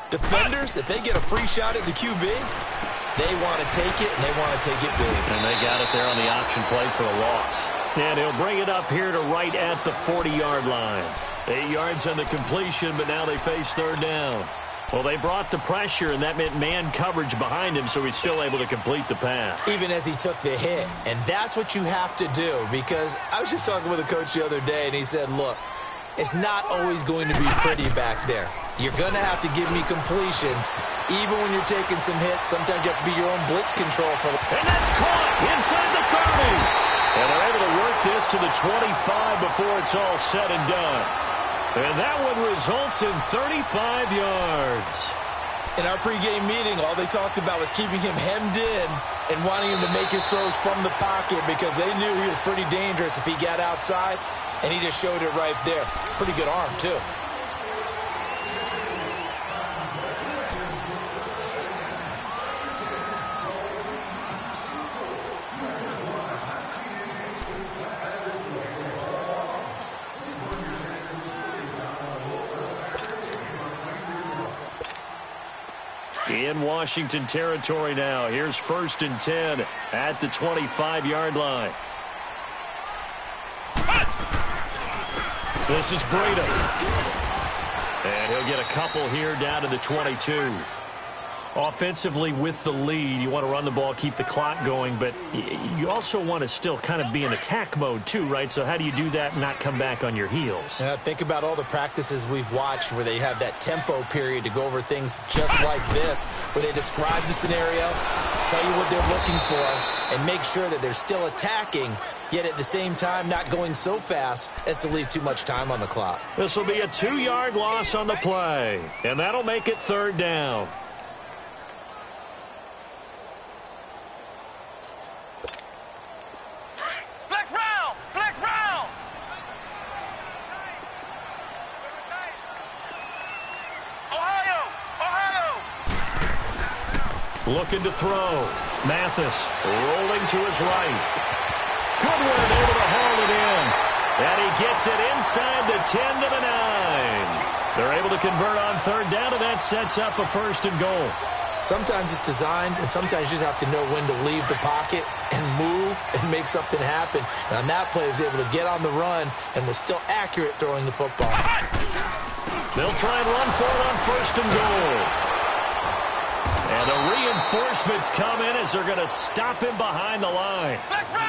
defenders, if they get a free shot at the QB, they want to take it, and they want to take it big. And they got it there on the option play for a loss. And he'll bring it up here to right at the 40-yard line. 8 yards on the completion, but now they face third down. Well, they brought the pressure, and that meant man coverage behind him, so he's still able to complete the pass. Even as he took the hit. And that's what you have to do, because I was just talking with a coach the other day, and he said, look, it's not always going to be pretty back there. You're going to have to give me completions. Even when you're taking some hits, sometimes you have to be your own blitz control. And that's caught inside the 30. And they're able to work this to the 25 before it's all said and done. And that one results in 35 yards. In our pregame meeting, all they talked about was keeping him hemmed in and wanting him to make his throws from the pocket because they knew he was pretty dangerous if he got outside, and he just showed it right there. Pretty good arm, too. In Washington territory now. Here's 1st and 10 at the 25-yard line. This is Breida. And he'll get a couple here down to the 22. Offensively with the lead, you want to run the ball, keep the clock going, but you also want to still kind of be in attack mode too, right? So how do you do that and not come back on your heels? Think about all the practices we've watched where they have that tempo period to go over things just like this, where they describe the scenario, tell you what they're looking for, and make sure that they're still attacking, yet at the same time not going so fast as to leave too much time on the clock. This will be a 2-yard loss on the play, and that'll make it third down. Looking to throw. Mathis rolling to his right. Goodwin able to haul it in. And he gets it inside the 10 to the 9. They're able to convert on third down, and that sets up a 1st and goal. Sometimes it's designed, and sometimes you just have to know when to leave the pocket and move and make something happen. And on that play, he was able to get on the run and was still accurate throwing the football. They'll try and run for it on 1st and goal. And the reinforcements come in as they're going to stop him behind the line.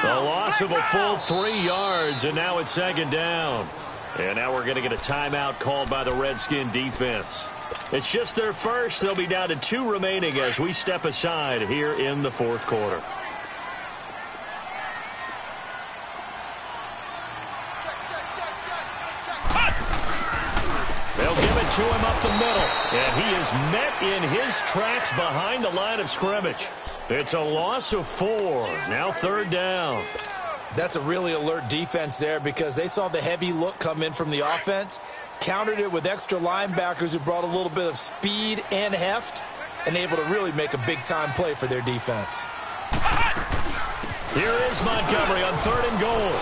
The loss of a full 3 yards, and now it's second down. And now we're going to get a timeout called by the Redskin defense. It's just their first. They'll be down to 2 remaining as we step aside here in the 4th quarter. They'll give it to him up the middle. And he is met in his tracks behind the line of scrimmage. It's a loss of 4. Now third down. That's a really alert defense there because they saw the heavy look come in from the offense, countered it with extra linebackers who brought a little bit of speed and heft, and able to really make a big-time play for their defense. Here is Montgomery on 3rd and goal.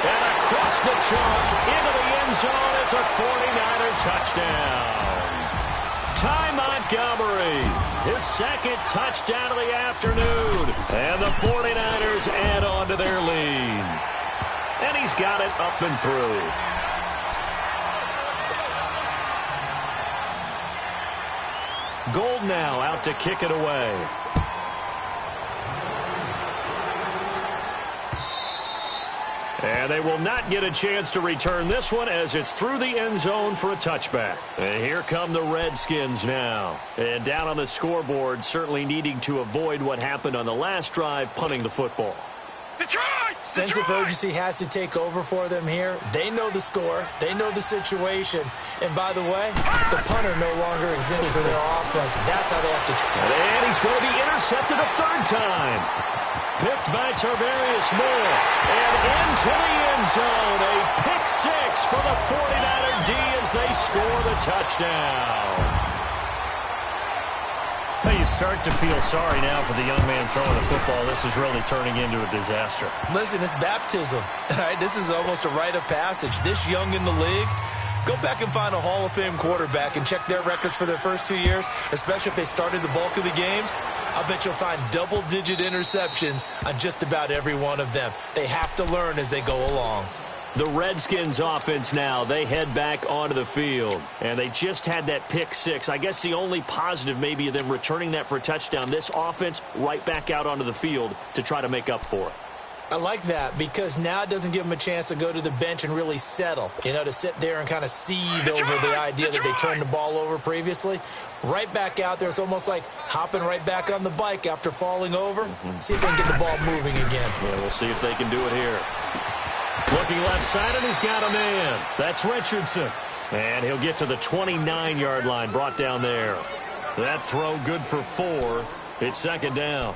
And across the chalk into the end zone. It's a 49er touchdown. Ty Montgomery, his 2nd touchdown of the afternoon. And the 49ers add on to their lead. And he's got it up and through. Gold now out to kick it away. And they will not get a chance to return this one as it's through the end zone for a touchback. And here come the Redskins now. And down on the scoreboard, certainly needing to avoid what happened on the last drive, punting the football. Sense of urgency has to take over for them here. They know the score. They know the situation. And by the way, the punter no longer exists for their offense. That's how they have to try. And he's going to be intercepted a third time. Picked by Tarvarius Moore. And into the end zone. A pick six for the 49er D as they score the touchdown. Well, you start to feel sorry now for the young man throwing the football. This is really turning into a disaster. Listen, it's baptism. All right? This is almost a rite of passage. This young in the league, go back and find a Hall of Fame quarterback and check their records for their first 2 years, especially if they started the bulk of the games. I'll bet you'll find double-digit interceptions on just about every one of them. They have to learn as they go along. The Redskins offense now, they head back onto the field. And they just had that pick six. I guess the only positive maybe of them returning that for a touchdown. This offense right back out onto the field to try to make up for it. I like that because now it doesn't give them a chance to go to the bench and really settle, to sit there and kind of seethe over the idea that they turned the ball over previously. Right back out there. It's almost like hopping right back on the bike after falling over. See if they can get the ball moving again. Yeah, we'll see if they can do it here. Looking left side, and he's got a man. That's Richardson. And he'll get to the 29-yard line, brought down there. That throw good for 4. It's second down.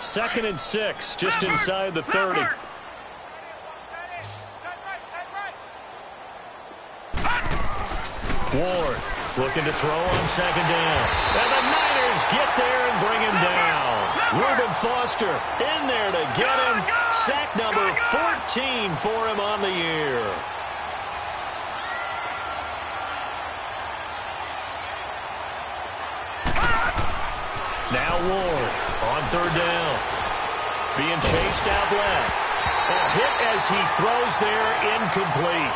Second and 6, just inside the 30. Ward looking to throw on second down. And the Niners get there and bring him down. Reuben Foster in there to get him. Sack number 14 for him on the year. Now Ward on third down. Being chased out left. A hit as he throws there, incomplete.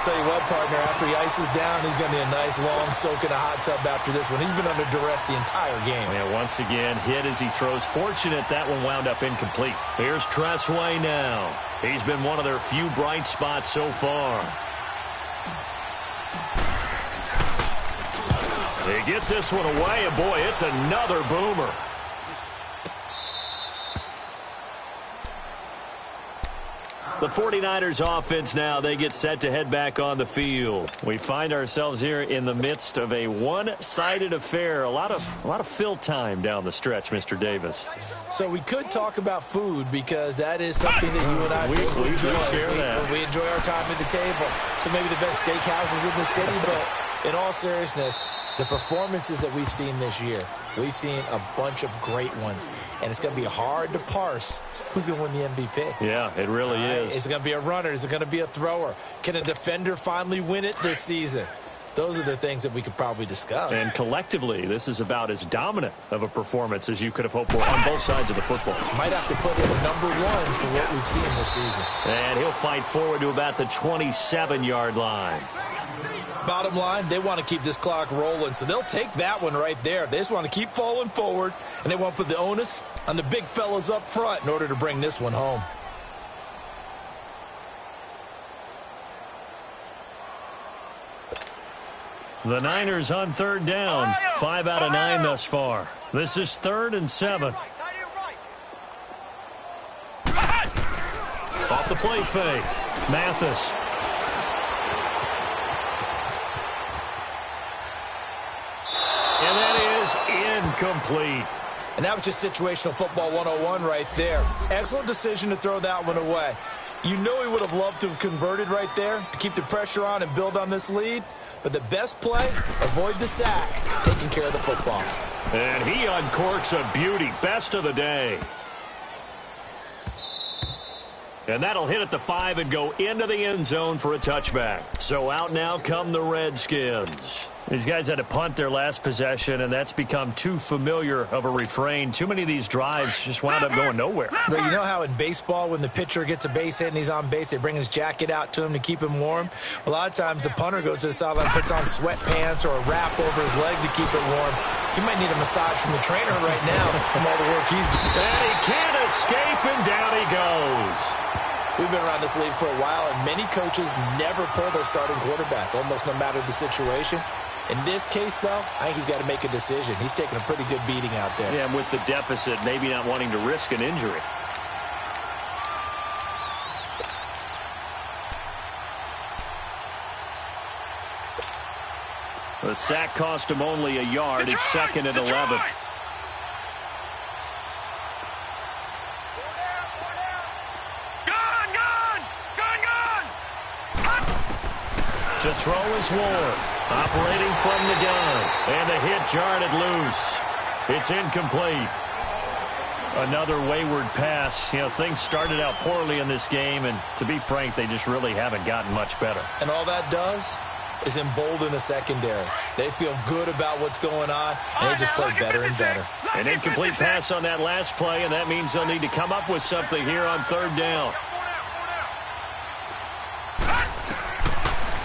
Tell you what, partner, after he ices down, he's going to be a nice long soak in a hot tub after this one. He's been under duress the entire game. Yeah, once again, hit as he throws. Fortunate that one wound up incomplete. Here's Tressway now. He's been one of their few bright spots so far. He gets this one away, and boy, it's another boomer. The 49ers offense now, they get set to head back on the field. We find ourselves here in the midst of a one-sided affair. A lot of fill time down the stretch, Mr. Davis. So we could talk about food because that is something that you and I we enjoy. Share that. We enjoy our time at the table. So maybe the best steakhouses in the city, but in all seriousness, the performances that we've seen this year, we've seen a bunch of great ones, and it's going to be hard to parse who's going to win the MVP. Yeah, it really is. Is it going to be a runner? Is it going to be a thrower? Can a defender finally win it this season? Those are the things that we could probably discuss. And collectively, this is about as dominant of a performance as you could have hoped for on both sides of the football. Might have to put in a number 1 for what we've seen this season. And he'll fight forward to about the 27-yard line. Bottom line, they want to keep this clock rolling, so they'll take that one right there. They just want to keep falling forward, and they want to put the onus on the big fellas up front in order to bring this one home. The Niners on third down. 5 out of 9 thus far. This is 3rd and 7. Off the play fake. Mathis. And that is incomplete. And that was just situational football 101 right there. Excellent decision to throw that one away. You know he would have loved to have converted right there to keep the pressure on and build on this lead. But the best play, avoid the sack, taking care of the football. And he uncorks a beauty. Best of the day. And that'll hit at the 5 and go into the end zone for a touchback. So out now come the Redskins. These guys had to punt their last possession, and that's become too familiar of a refrain. Too many of these drives just wound up going nowhere. But you know how in baseball, when the pitcher gets a base hit and he's on base, they bring his jacket out to him to keep him warm? A lot of times the punter goes to the sideline, puts on sweatpants or a wrap over his leg to keep it warm. He might need a massage from the trainer right now from all the work he's doing. And he can't escape, and down he goes. We've been around this league for a while, and many coaches never pull their starting quarterback, almost no matter the situation. In this case, though, I think he's got to make a decision. He's taking a pretty good beating out there. Yeah, and with the deficit, maybe not wanting to risk an injury. The sack cost him only a yard. It's second and 11. To throw is Ward, operating from the gun, and the hit jarred loose. It's incomplete. Another wayward pass. You know, things started out poorly in this game, and to be frank, they just really haven't gotten much better. And all that does is embolden the secondary. They feel good about what's going on, and they just play better and better. An incomplete pass on that last play, and that means they'll need to come up with something here on third down.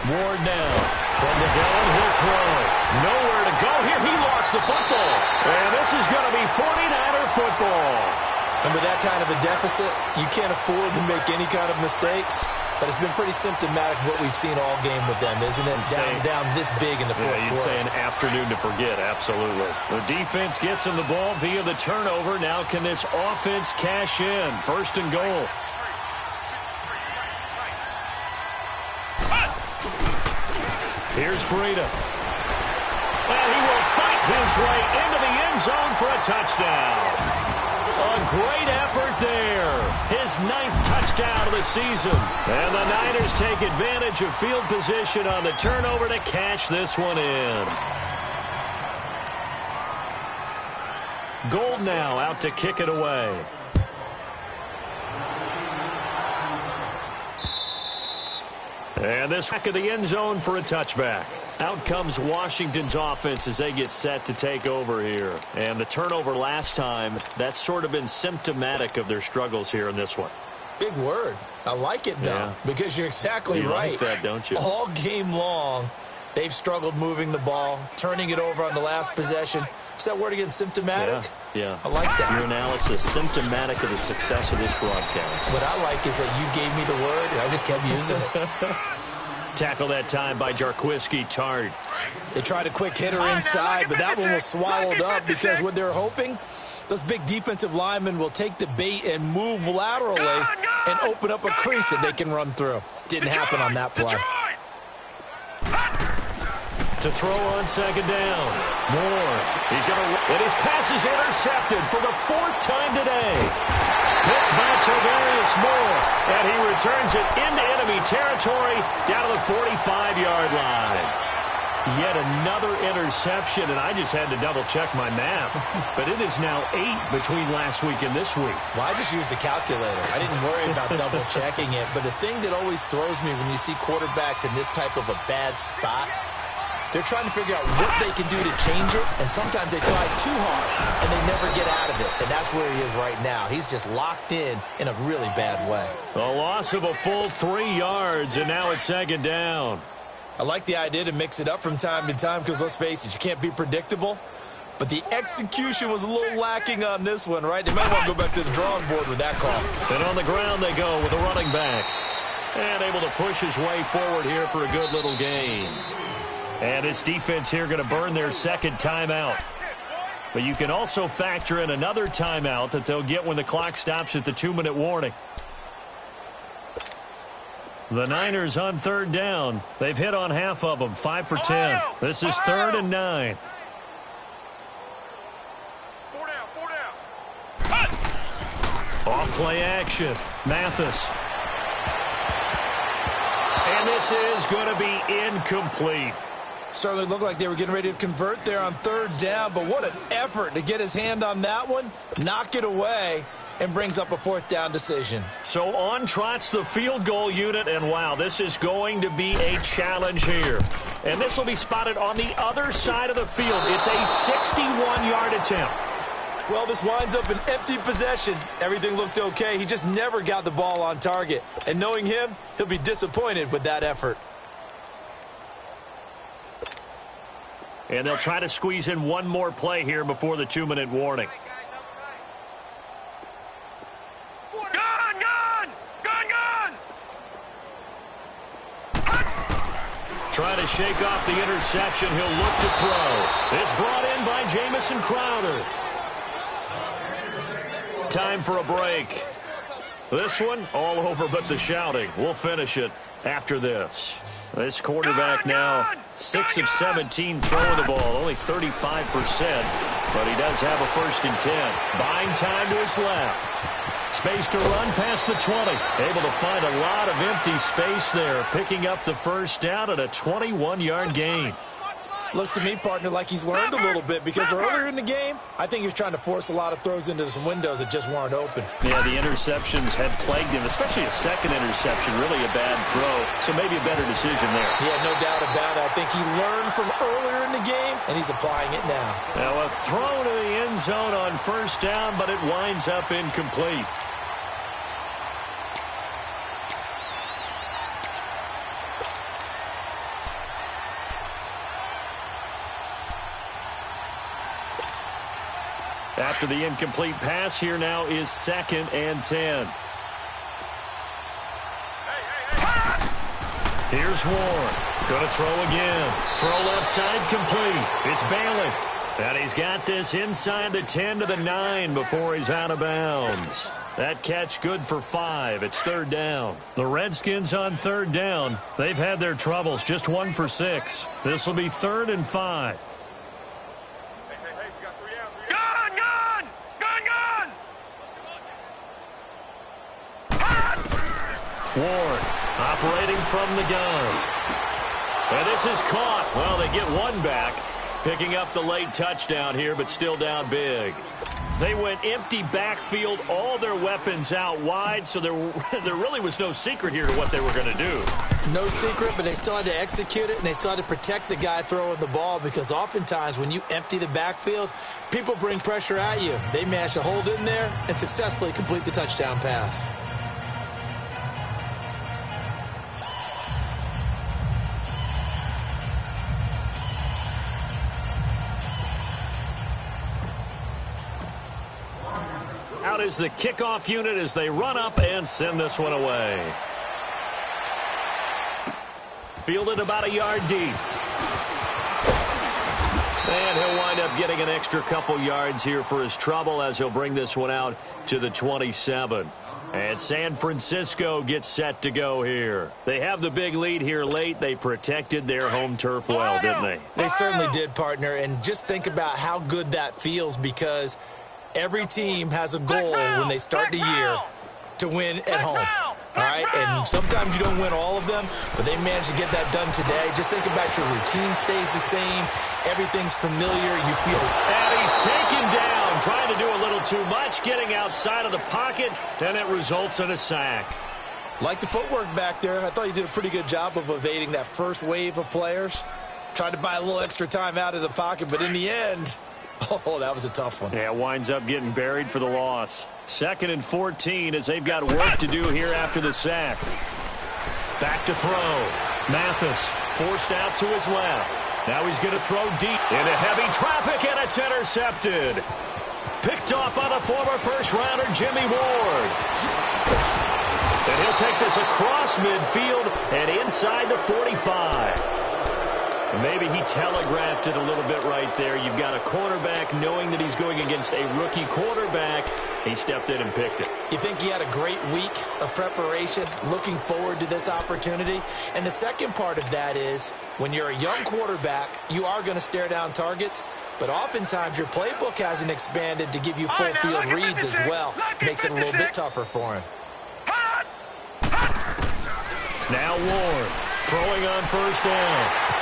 Ward now from the gun, he'll throw. Nowhere to go here. He lost the football. And this is going to be 49er football. And with that kind of a deficit, you can't afford to make any kind of mistakes. But it's been pretty symptomatic of what we've seen all game with them, isn't it? Down this big in the fourth quarter. You'd say an afternoon to forget, absolutely. The defense gets him the ball via the turnover. Now can this offense cash in? First and goal. Here's Breida. And he will fight his way into the end zone for a touchdown. A great effort there. His 9th touchdown of the season. And the Niners take advantage of field position on the turnover to cash this one in. Gold now out to kick it away. And this back of the end zone for a touchback. Out comes Washington's offense as they get set to take over here. And the turnover last time, that's sort of been symptomatic of their struggles here in this one. Big word. I like it, though, because you're exactly right. You like that, don't you? All game long, they've struggled moving the ball, turning it over on the last possession. Is that word again, symptomatic? Yeah. I like that. Your analysis, symptomatic of the success of this broadcast. What I like is that you gave me the word, and I just kept using it. Tackle that time by Jarquiski Tart. They tried a quick hitter inside, but that one was swallowed up because what they're hoping, those big defensive linemen will take the bait and move laterally and open up a crease that they can run through. Didn't happen on that play. To throw on second down. Moore. He's going to... And his pass is intercepted for the 4th time today. Picked by Tavarius Moore. And he returns it into enemy territory down to the 45-yard line. Yet another interception, and I just had to double-check my math. But it is now 8 between last week and this week. Well, I just used a calculator. I didn't worry about double-checking it. But the thing that always throws me when you see quarterbacks in this type of a bad spot, they're trying to figure out what they can do to change it, and sometimes they try too hard, and they never get out of it. And that's where he is right now. He's just locked in a really bad way. A loss of a full 3 yards, and now it's second down. I like the idea to mix it up from time to time because, let's face it, you can't be predictable. But the execution was a little lacking on this one, right? They might want to go back to the drawing board with that call. And on the ground they go with a running back. And able to push his way forward here for a good little gain. And this defense here going to burn their second timeout. But you can also factor in another timeout that they'll get when the clock stops at the 2-minute warning. The Niners on third down. They've hit on half of them, 5 for 10. This is 3rd and 9. 4 down. Off play action. Mathis. And this is going to be incomplete. Certainly looked like they were getting ready to convert there on third down, but what an effort to get his hand on that one, knock it away, and brings up a 4th down decision. So on trots the field goal unit, and wow, this is going to be a challenge here. And this will be spotted on the other side of the field. It's a 61-yard attempt. Well, this winds up an empty possession. Everything looked okay. He just never got the ball on target. And knowing him, he'll be disappointed with that effort. And they'll try to squeeze in one more play here before the 2-minute warning. Trying to shake off the interception. He'll look to throw. It's brought in by Jamison Crowder. Time for a break. This one, all over but the shouting. We'll finish it after this. This quarterback now 6 of 17 throwing the ball, only 35%, but he does have a 1st and 10. Buying time to his left. Space to run past the 20. Able to find a lot of empty space there, picking up the 1st down at a 21-yard gain. Looks to me, partner, like he's learned a little bit, because earlier in the game, I think he was trying to force a lot of throws into some windows that just weren't open. Yeah, the interceptions had plagued him, especially a 2nd interception, really a bad throw, so maybe a better decision there. Yeah, no doubt about it. I think he learned from earlier in the game, and he's applying it now. Now a throw to the end zone on 1st down, but it winds up incomplete. After the incomplete pass, here now is 2nd and 10. Here's Warren. Going to throw again. Throw left side complete. It's Bailey. And he's got this inside the 10 to the 9 before he's out of bounds. That catch good for 5. It's 3rd down. The Redskins on 3rd down. They've had their troubles. Just 1 for 6. This will be 3rd and 5. Ward operating from the gun. And this is caught. Well, they get one back, picking up the late touchdown here, but still down big. They went empty backfield, all their weapons out wide, so there really was no secret here to what they were going to do. No secret, but they still had to execute it, and they still had to protect the guy throwing the ball, because oftentimes when you empty the backfield, people bring pressure at you. They managed to hold in there and successfully complete the touchdown pass. Out is the kickoff unit as they run up and send this one away. Fielded about a yard deep. And he'll wind up getting an extra couple yards here for his trouble as he'll bring this one out to the 27. And San Francisco gets set to go here. They have the big lead here late. They protected their home turf well, didn't they? They certainly did, partner. And just think about how good that feels, because every team has a goal when they start the year to win at home. All right, and sometimes you don't win all of them, but they managed to get that done today. Just think about your routine stays the same. Everything's familiar. You feel. And he's taken down, trying to do a little too much, getting outside of the pocket, and it results in a sack. Like the footwork back there, I thought he did a pretty good job of evading that first wave of players. Tried to buy a little extra time out of the pocket, but in the end, oh, that was a tough one. Yeah, winds up getting buried for the loss. 2nd and 14 as they've got work to do here after the sack. Back to throw. Mathis forced out to his left. Now he's going to throw deep into heavy traffic, and it's intercepted. Picked off by the former first-rounder Jimmy Ward. And he'll take this across midfield and inside the 45. Maybe he telegraphed it a little bit right there. You've got a cornerback knowing that he's going against a rookie quarterback. He stepped in and picked it. You think he had a great week of preparation, looking forward to this opportunity? And the second part of that is, when you're a young quarterback, you are going to stare down targets, but oftentimes your playbook hasn't expanded to give you full field reads as well. Makes it a little bit tougher for him. Now Ward throwing on 1st down.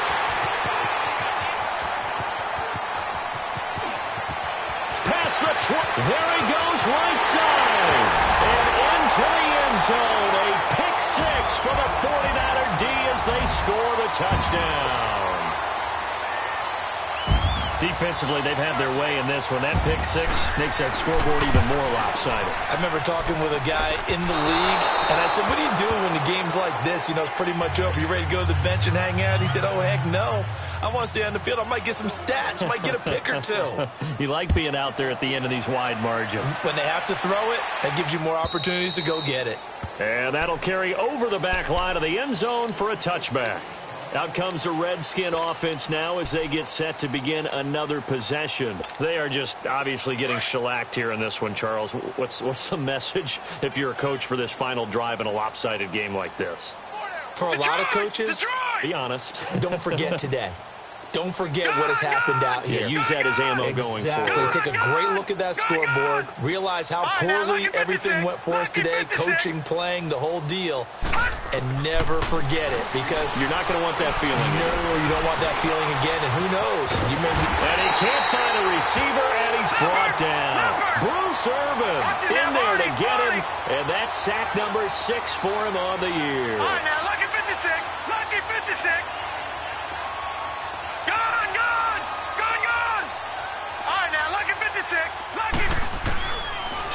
There he goes right side. And into the end zone. A pick six for the 49er D as they score the touchdown. Defensively, they've had their way in this one. That pick six makes that scoreboard even more lopsided. I remember talking with a guy in the league, and I said, what do you do when the game's like this? You know, it's pretty much over. You ready to go to the bench and hang out? He said, oh, heck no. I want to stay on the field. I might get some stats. I might get a pick or two. You like being out there at the end of these wide margins. When they have to throw it, that gives you more opportunities to go get it. And that'll carry over the back line of the end zone for a touchback. Out comes the Redskin offense now as they get set to begin another possession. They are just obviously getting shellacked here in this one, Charles. What's the message if you're a coach for this final drive in a lopsided game like this? For a lot of coaches, be honest. Don't forget today. Don't forget what has happened out here. Yeah, use that as ammo going forward. Take a great look at that scoreboard. Realize how poorly everything went for us today. Coaching, playing, the whole deal. And never forget it, because you're not going to want that feeling. No, you don't want that feeling again. And who knows? And he can't find a receiver, and he's brought down. Bruce Irvin in there to get him. And that's sack number 6 for him on the year. All right, now, lucky 56. Lucky 56.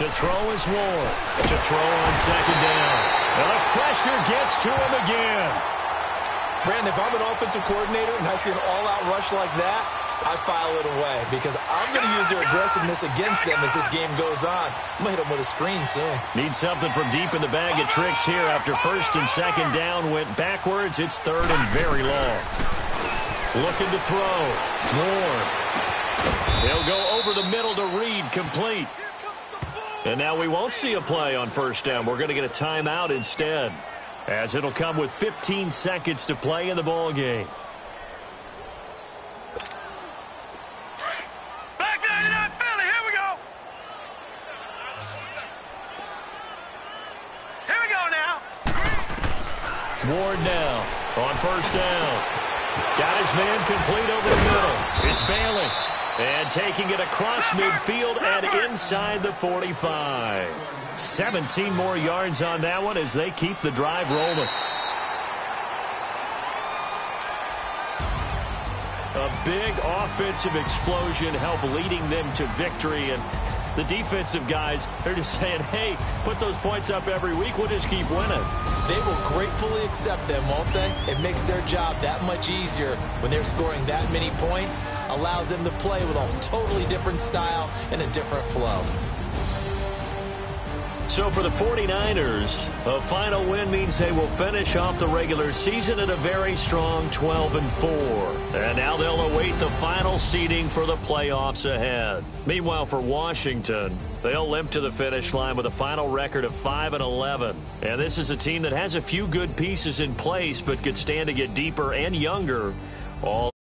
To throw is Ward. To throw on second down. And the pressure gets to him again. Brandon, if I'm an offensive coordinator and I see an all-out rush like that, I file it away because I'm going to use their aggressiveness against them as this game goes on. I'm going to hit them with a screen soon. Need something from deep in the bag of tricks here after first and second down went backwards. It's third and very long. Looking to throw. Ward. He'll go over the middle to Reed, complete. And now we won't see a play on first down. We're going to get a timeout instead, as it'll come with 15 seconds to play in the ball game. Back 99 Philly, here we go. Here we go now. Ward now on first down. Got his man complete over the middle. It's Bailey. And taking it across midfield and inside the 45. 17 more yards on that one as they keep the drive rolling. A big offensive explosion helped leading them to victory. And the defensive guys, they're just saying, hey, put those points up every week. We'll just keep winning. They will gratefully accept them, won't they? It makes their job that much easier when they're scoring that many points. Allows them to play with a totally different style and a different flow. So for the 49ers, a final win means they will finish off the regular season at a very strong 12-4. And now they'll await the final seeding for the playoffs ahead. Meanwhile, for Washington, they'll limp to the finish line with a final record of 5-11. And this is a team that has a few good pieces in place but could stand to get deeper and younger all